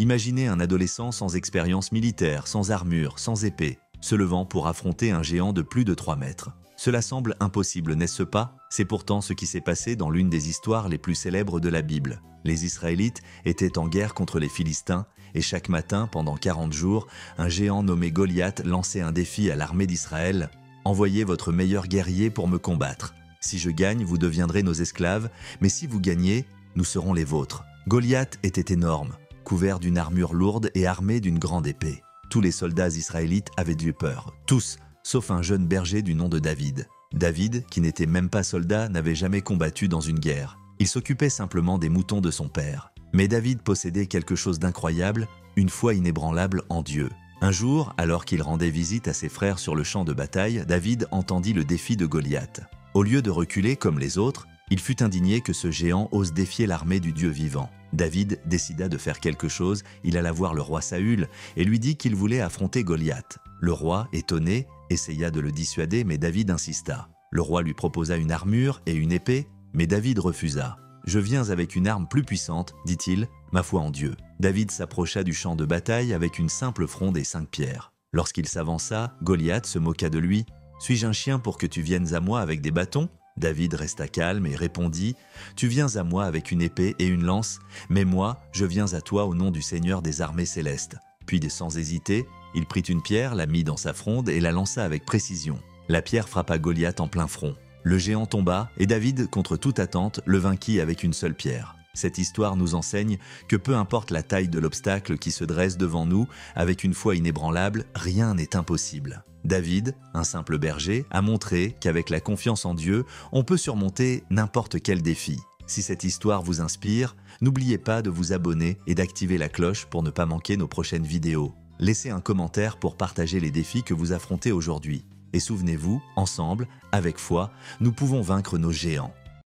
Imaginez un adolescent sans expérience militaire, sans armure, sans épée, se levant pour affronter un géant de plus de 3 mètres. Cela semble impossible, n'est-ce pas? C'est pourtant ce qui s'est passé dans l'une des histoires les plus célèbres de la Bible. Les Israélites étaient en guerre contre les Philistins et chaque matin, pendant 40 jours, un géant nommé Goliath lançait un défi à l'armée d'Israël. « Envoyez votre meilleur guerrier pour me combattre. Si je gagne, vous deviendrez nos esclaves, mais si vous gagnez, nous serons les vôtres. » Goliath était énorme, couvert d'une armure lourde et armé d'une grande épée. Tous les soldats israélites avaient eu peur, tous, sauf un jeune berger du nom de David. David, qui n'était même pas soldat, n'avait jamais combattu dans une guerre. Il s'occupait simplement des moutons de son père. Mais David possédait quelque chose d'incroyable, une foi inébranlable en Dieu. Un jour, alors qu'il rendait visite à ses frères sur le champ de bataille, David entendit le défi de Goliath. Au lieu de reculer comme les autres, il fut indigné que ce géant ose défier l'armée du Dieu vivant. David décida de faire quelque chose, il alla voir le roi Saül et lui dit qu'il voulait affronter Goliath. Le roi, étonné, essaya de le dissuader, mais David insista. Le roi lui proposa une armure et une épée, mais David refusa. « Je viens avec une arme plus puissante, dit-il, ma foi en Dieu. » David s'approcha du champ de bataille avec une simple fronde et 5 pierres. Lorsqu'il s'avança, Goliath se moqua de lui. « Suis-je un chien pour que tu viennes à moi avec des bâtons ?» David resta calme et répondit « Tu viens à moi avec une épée et une lance, mais moi, je viens à toi au nom du Seigneur des armées célestes. » Puis, sans hésiter, il prit une pierre, la mit dans sa fronde et la lança avec précision. La pierre frappa Goliath en plein front. Le géant tomba et David, contre toute attente, le vainquit avec une seule pierre. Cette histoire nous enseigne que peu importe la taille de l'obstacle qui se dresse devant nous, avec une foi inébranlable, rien n'est impossible. David, un simple berger, a montré qu'avec la confiance en Dieu, on peut surmonter n'importe quel défi. Si cette histoire vous inspire, n'oubliez pas de vous abonner et d'activer la cloche pour ne pas manquer nos prochaines vidéos. Laissez un commentaire pour partager les défis que vous affrontez aujourd'hui. Et souvenez-vous, ensemble, avec foi, nous pouvons vaincre nos géants.